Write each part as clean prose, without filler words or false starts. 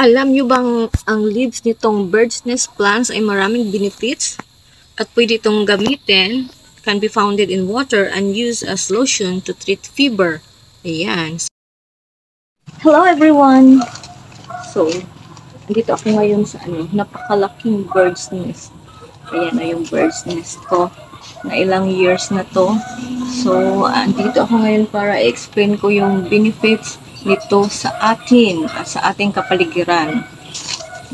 Alam nyo bang ang leaves nitong bird's nest plants ay maraming benefits? At pwede itong gamitin, can be founded in water and used as lotion to treat fever. Ayan. Hello everyone! So, dito ako ngayon sa napakalaking bird's nest. Ayan na yung bird's nest ko. Na ilang years na to. So, andito ako ngayon para i-explain ko yung benefits nito sa atin at sa ating kapaligiran.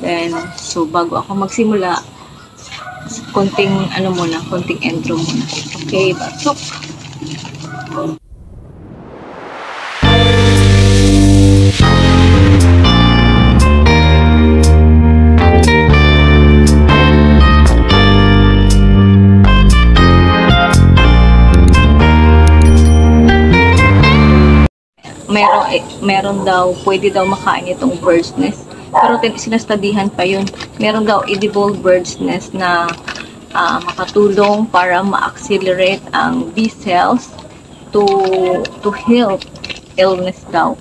Then, so bago ako magsimula, konting konting intro muna. Okay, batok. Meron daw, pwede daw makain itong bird's nest. Pero sinastadihan pa yun. Meron daw edible bird's nest na makatulong para ma-accelerate ang B cells to help illness daw.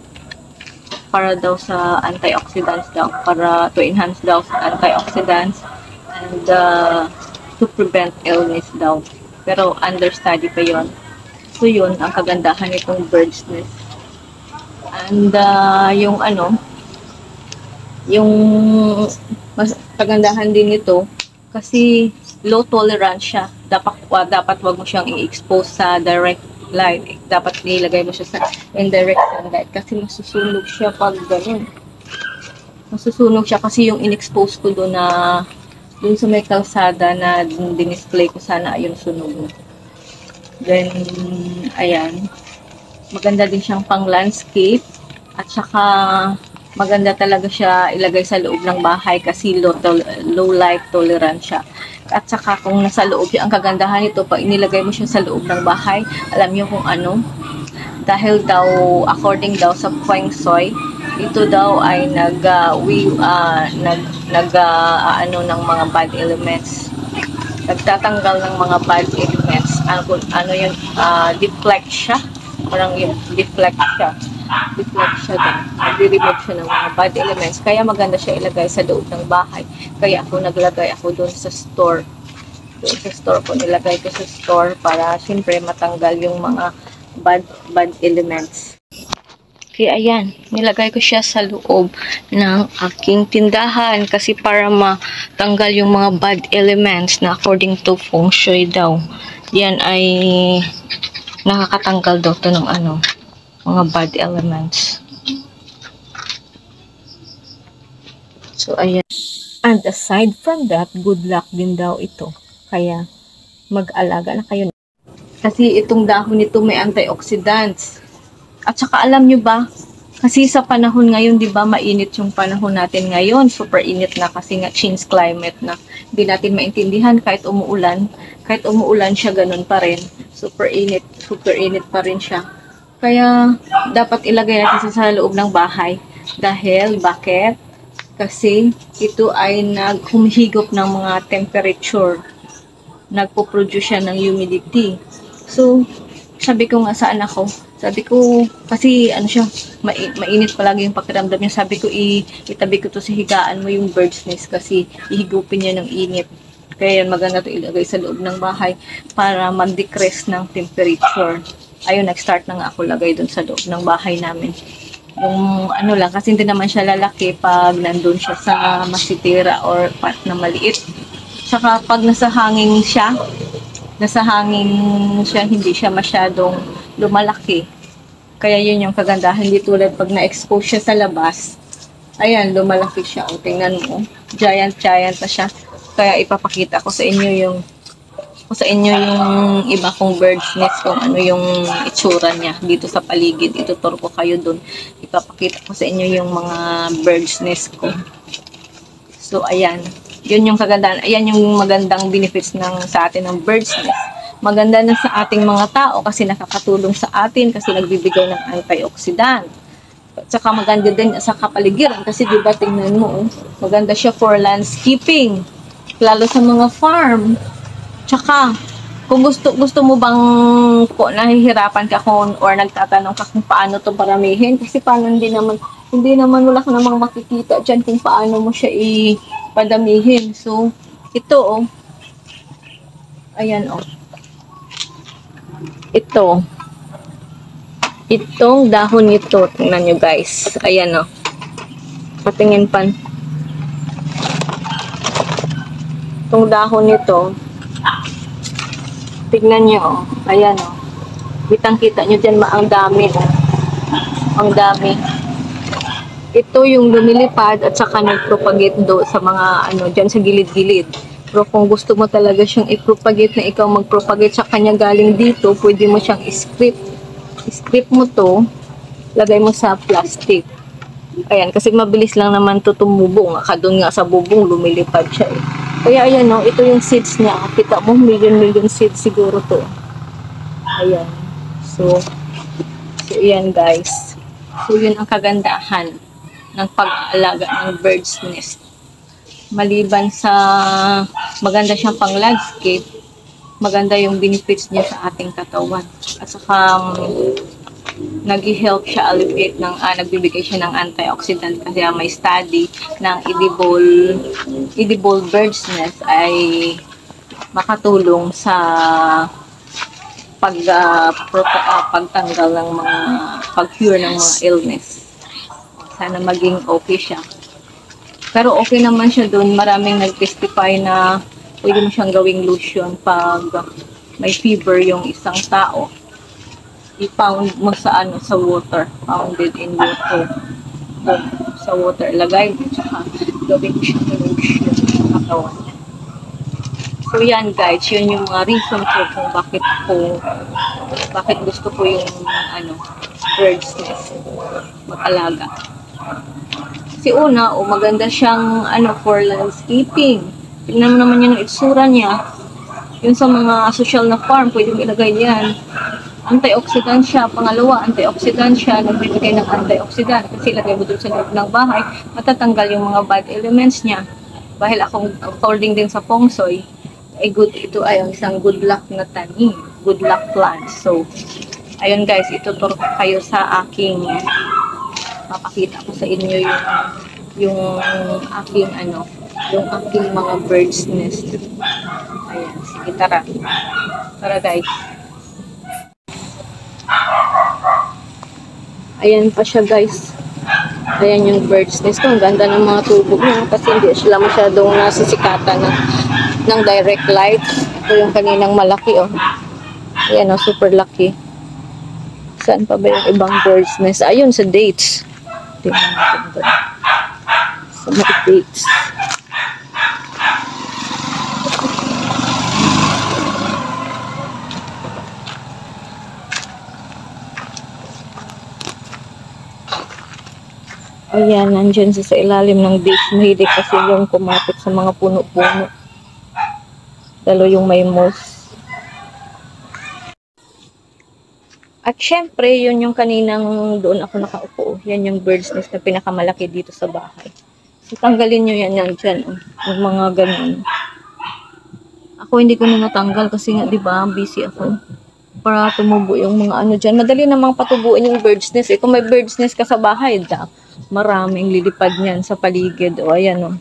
Para daw sa antioxidants daw. Para to enhance daw sa antioxidants and to prevent illness daw. Pero under study pa yun. So yun, ang kagandahan nitong bird's nest. And yung mas kagandahan din nito kasi low tolerance siya. Dapat wag mo siyang i-expose sa direct light. Dapat nilagay mo siya sa indirect sunlight kasi masusunog siya pag ganun. Masusunog siya kasi yung in-expose ko doon sa may kalsada na din-display ko, sana ayun sunog mo. Then ayan. Maganda din siyang pang landscape at saka maganda talaga siya ilagay sa loob ng bahay kasi low light tolerant siya. At saka kung nasa loob siya, ang kagandahan nito pag inilagay mo siya sa loob ng bahay, alam niyo kung ano? Dahil daw according daw sa Feng Shui, ito daw ay ng mga bad elements. Nagtatanggal ng mga bad elements. Deflect siya. Parang yung deflect siya din. Nag-remove siya ng mga bad elements. Kaya maganda siya ilagay sa loob ng bahay. Kaya naglagay ako doon sa store. Doon sa store ko, nilagay ko sa store para siyempre matanggal yung mga bad elements. Kaya ayan, nilagay ko siya sa loob ng aking tindahan kasi para matanggal yung mga bad elements na according to Feng Shui daw. Yan ay nakakatanggal daw to ng mga bad elements. So, ayan. And aside from that, good luck din daw ito. Kaya, mag-alaga na kayo. Kasi itong dahon nito may antioxidants. At saka alam nyo ba, kasi sa panahon ngayon, di ba, mainit yung panahon natin ngayon. Super init na kasi nga change climate na. Hindi natin maintindihan kahit umuulan. Kahit umuulan siya, ganun pa rin. Super init pa rin siya. Kaya, dapat ilagay natin sa loob ng bahay. Dahil, bakit? Kasi, ito ay humihigop ng mga temperature. Nagpo-produce siya ng humidity. So, sabi ko nga sa anak ko, kasi siya, mainit palagi yung pakiramdam niya. Sabi ko, itabi ko to sa higaan mo yung bird's nest kasi ihigupin niya ng init. Kaya maganda to ilagay sa loob ng bahay para mag-decrease ng temperature. Ayun, nag-start na nga ako lagay dun sa loob ng bahay namin. Yung lang, kasi hindi naman siya lalaki pag nandun siya sa masitira or part na maliit. Saka pag nasa hangin siya, hindi siya masyadong lumalaki. Kaya yun yung kagandahan. Hindi tulad pag na-expose siya sa labas. Ayan, lumalaki siya. O, tingnan mo. Giant na siya. Kaya ipapakita ko sa inyo yung iba kong bird's nest, kung ano yung itsura niya dito sa paligid. Ituturo ko kayo dun. Ipapakita ko sa inyo yung mga bird's nest ko. So, ayan. Yun yung kagandahan. Ayan yung magandang benefits sa atin ng bird's nest. Maganda na sa ating mga tao kasi nakakatulong sa atin kasi nagbibigay ng antioxidant. At saka maganda din sa kapaligiran kasi diba tingnan mo, maganda siya for landscaping. Lalo sa mga farm. Tsaka, kung gusto mo bang nahihirapan ka or nagtatanong ka kung paano to paramihin, kasi paano hindi naman Hindi naman wala ka namang makikita dyan kung paano mo siya ipadamihin. So, ito oh. Ayan oh. Ito. Itong dahon nito. Tingnan nyo guys. Ayan oh. Patingin pan. Itong dahon nito. Tignan nyo oh. Ayan oh. Kitang-kita nyo dyan ang dami oh. Ang dami. Ito yung lumilipad at saka nag-propagate do sa mga ano dyan sa gilid-gilid. Pero kung gusto mo talaga siyang i-propagate na ikaw mag-propagate sa kanya galing dito, pwede mo siyang i-script. I-script mo to, lagay mo sa plastic. Ayan, kasi mabilis lang naman to tumubo. Doon nga sa bubong, lumilipad siya eh. Kaya ayan no, ito yung seeds niya. Kita mo, million seeds siguro to. Ayan. So ayan guys. So yun ang kagandahan ng pag-aalaga ng bird's nest. Maliban sa maganda siyang pang landscape, maganda yung benefits niya sa ating katawan. At saka nag-help siya alleviate ng nagbibigay siya ng antioxidant kasi may study ng edible bird's nest ay makatulong sa pagtanggal ng mga pag-cure ng mga illness. Sana maging okay siya. Pero okay naman siya doon. Maraming nag-testify na pwede mo siyang gawing lotion pag may fever yung isang tao. I-pound mo sa sa water. Pounded in water. Doon, sa water. Lagay mo. Tsaka gawin mo siyang lotion sa katawan. So yan guys, yun yung mga reason ko kung bakit gusto ko yung bird's nest mag-alaga. Kasi una, maganda siyang for landscaping. Tingnan mo naman yung itsura niya. Yung sa mga social na farm, pwede mo ilagay yan. Antioxidant siya. Pangalawa, antioxidant siya. Nagbibigay ng antioxidant. Kasi ilagay mo doon sa loob ng bahay, matatanggal yung mga bad elements niya. Dahil according din sa feng shui, ito ay isang good luck na tanim. Good luck plant. So, ayun guys, ituturo ko kayo sa aking papakita ko sa inyo yung aking yung aking mga bird's nest. Ayan, sige tara. Tara guys. Ayan pa siya guys. Ayan yung bird's nest ko. Ang ganda ng mga tubo niya kasi hindi sila masyadong nasisikatan ng direct light. Ito yung kaninang malaki oh. Ayan oh, super lucky. Saan pa ba yung ibang bird's nest? Ayun, sa dates. Tingnan natin doon. Sa mga dates. Ayan, nandyan sa ilalim ng dates. Mahilig kasi yung kumapit sa mga puno-puno. Lalo yung may moss. At syempre, yun yung kaninang doon ako nakaupo. Yan yung bird's nest na pinakamalaki dito sa bahay. So, tanggalin nyo yan dyan. Yung mga ganun. Ako hindi ko na natanggal kasi nga, di ba, busy ako. Para tumubo yung mga dyan. Madali namang patubuin yung bird's nest. Kung may bird's nest ka sa bahay, maraming lilipad niyan sa paligid. O, ayan o.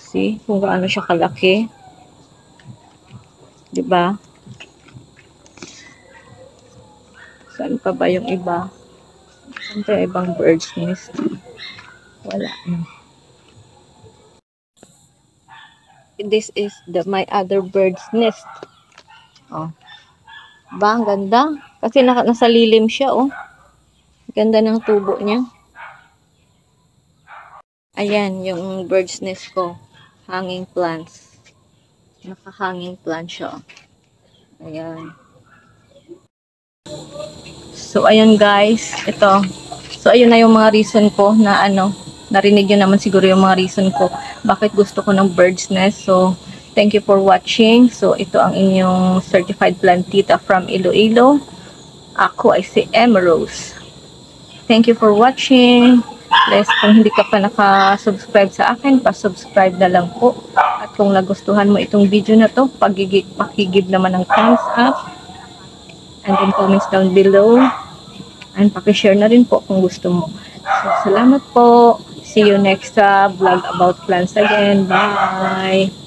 See? Kung gaano siya kalaki. Di ba? Saan pa ba yung iba? Saan pa yung ibang bird's nest? Wala na. This is my other bird's nest. Oh. Ba, ang ganda. Kasi nasa lilim siya, oh. Ganda ng tubo niya. Ayan, yung bird's nest ko. Hanging plants. Naka-hanging plant siya. Ayan. So, ayun guys. Ito. So, ayun na yung mga reason ko na narinig nyo naman siguro yung mga reason ko bakit gusto ko ng bird's nest. So, thank you for watching. So, ito ang inyong certified plantita from Iloilo. Ako ay si Emerose. Thank you for watching. Please, kung hindi ka pa naka-subscribe sa akin, pa-subscribe na lang po. At kung nagustuhan mo itong video na to, pakigib naman ng thumbs up. And then comments down below. And pakishare na rin po kung gusto mo. So, salamat po. See you next vlog about plants again. Bye!